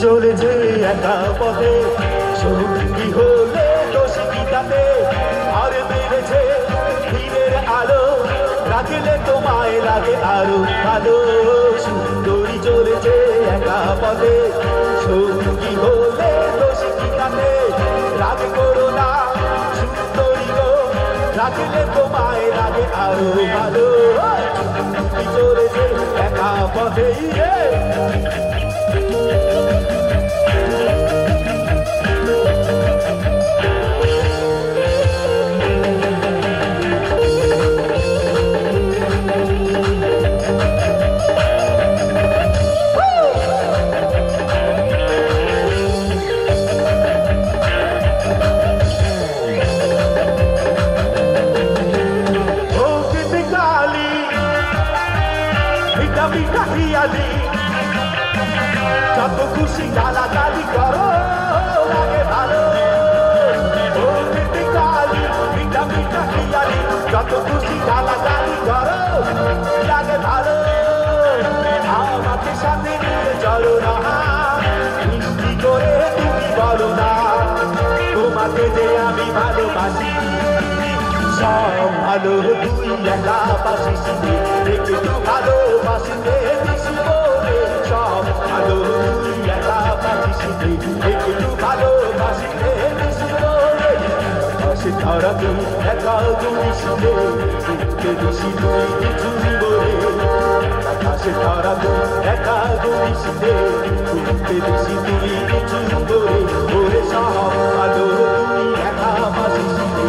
চলেছে একা পথে সঙ্গী হলে দোষী তাতে আর বেড়েছে দিনের আলো রাখলে তোমায় লাগে আরো ভালো সুন্দরী চলেছে একা পথে সঙ্গী হলে দোষী তাতে রাগ করো না সুন্দরী গো রাখলে তোমায় লাগে আরো ভালো চলেছে একা পথে যত খুশি গালাগালি করো লাগে ভালো মিঠা মিঠা খিয়ালি যত খুশি গালাগালি করো লাগে ভালো আমাকে সাথে নিয়ে চলো না মিষ্টি করে তুমি বলো না তোমাকে যে আমি ভালোবাসি সব ভালো তুই একা বাসিস একটু ভালোবাসিতে সব ভালো তুই একা বাসিতে একটু ভালোবাসিতে সে তারা তুই একা তুমি শিখে বেশি তুই কিছুই বলে সে তারা তুই একা তুমি শিখে বেশি তুই কিছুই বলে ওরে সব ভালো তুই একা বাসিতে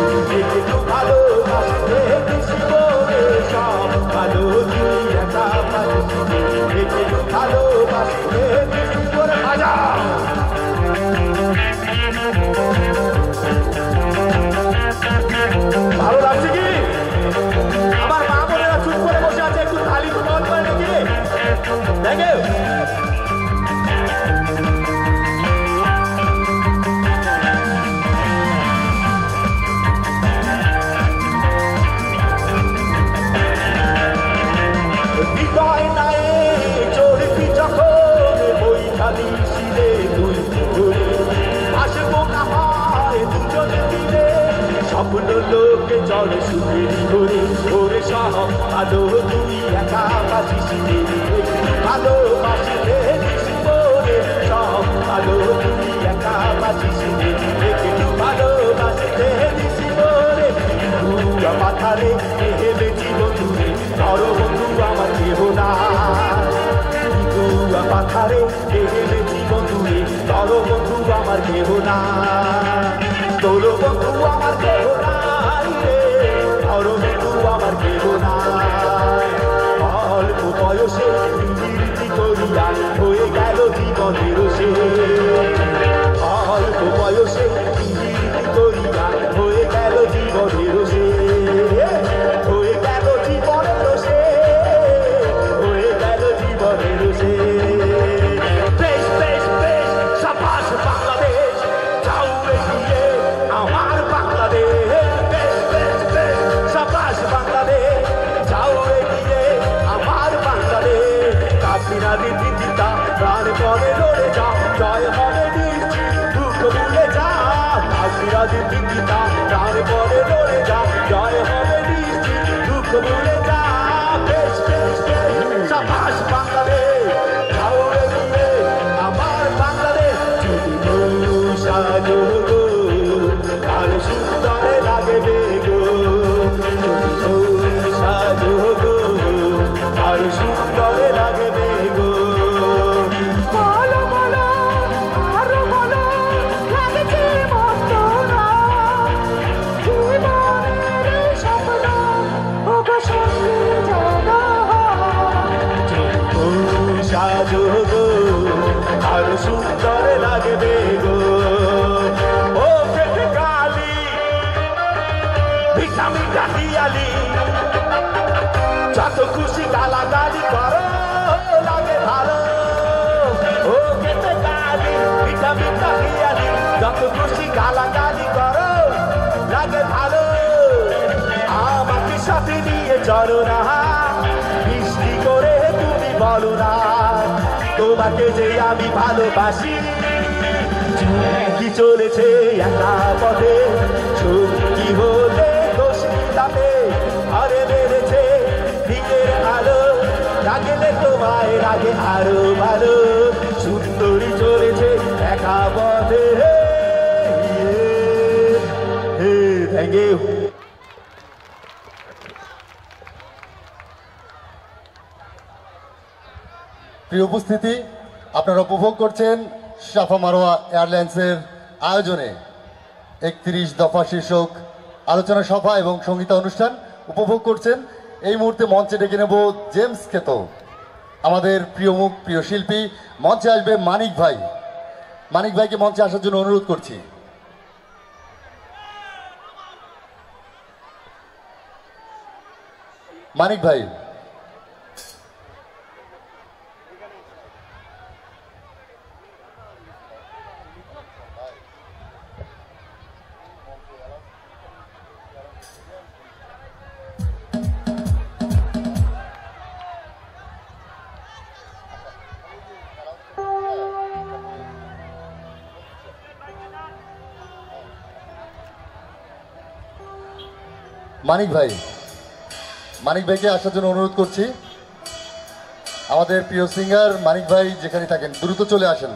একটু ভালোবাসিতে বেশি বলে সব ভালো তুই একা বাসিতে একটু ভালোবাসিতে বেশি করে ভাজা ভালো লাগছে কি আমার মা বোনেরা চুপ করে বসে আছে একটু খালি তো মন করে নাকি দেখে হৃদয় নাই চড়বি যখন বই খালি শিলে তুই ঘুরে আসবো না হয় দুজনে মিলে স্বপ্ন লোকে চলে সুখের ঘুরে ওরে সব ভালো তুই একা বাসিস ভালোবাসিলে বলে সব ভালো তুই একা বাসিস একটু ভালোবাসিলে বলে মাথারে হেলে জীবনে ধরো বন্ধু আমার কেহ না মাথারে হেলে জীবনে ধরো বন্ধু আমার কেহ না তোর বন্ধু আমার কেহ নাই রে ধরো বন্ধু আমার কেহ নাই অল্প বয়সে রীতি করিয়া হয়ে গেল জীবনের সে অল্প বয়সে রীতি করিয়া হয়ে গেল জীবনের সে হয়ে গেল জীবনের সে হয়ে গেল জীবনের সে বেশ বেশ বেশ সাবাস বাংলাদেশ যাও এগিয়ে আমার বাংলাদেশ বেশ বেশ বেশ সাবাস বাংলাদেশ যাও এগিয়ে আমার বাংলাদেশ কাপিনা দিদিতা প্রাণ পরে লড়ে যাও জয় হবে নিশ্চিত দুঃখ ভুলে যাও কাপিনা দিদিতা প্রাণ পরে লড়ে যাও জয় হবে নিশ্চিত দুঃখ ভুলে যাও বেশ বেশ বেশ সাবাস বাংলাদেশ যাও এগিয়ে আমার বাংলাদেশ যদি সাজো গো আর সুন্দরে লাগবে গো যদি সাজো গো আর সুন্দরে লাগবে গো বলো বলো আরো বলো লাগছে মস্ত না জীবনের স্বপ্ন ওগো সঙ্গে জানা সাজো গো আরো সুন্দর লাগবে গো ও পেটে কালি মিঠা মিঠা দিয়ালি যত খুশি গালাগালি করো লাগে ভালো ও পেটে কালি মিঠা মিঠা দিয়ালি যত খুশি গালাগালি করো লাগে ভালো আমাকে সাথে নিয়ে চলো না মিষ্টি করে তুমি বলো না তোমাকে যে আমি ভালোবাসি কি চলেছে একা পথে সত্যি হলে দোষ তাতে আরে মেরেছে নিজের আলো লাগলে তোমায় লাগে আরো ভালো সুন্দরী চলেছে একা পথে থ্যাংক ইউ প্রিয় উপস্থিতি, আপনারা উপভোগ করছেন সাফা মারোয়া এয়ারলাইন্সের আয়োজনে 31 দফা শীর্ষক আলোচনা সভা এবং সঙ্গীতা অনুষ্ঠান উপভোগ করছেন। এই মুহূর্তে মঞ্চে ডেকে নেব জেমস খেত, আমাদের প্রিয় মুখ, প্রিয় শিল্পী। মঞ্চে আসবে মানিক ভাই। মানিক ভাইকে মঞ্চে আসার জন্য অনুরোধ করছি। মানিক ভাই, মানিক ভাই, মানিক ভাইকে আসার জন্য অনুরোধ করছি। আমাদের প্রিয় সিঙ্গার মানিক ভাই যেখানে থাকেন দ্রুত চলে আসেন।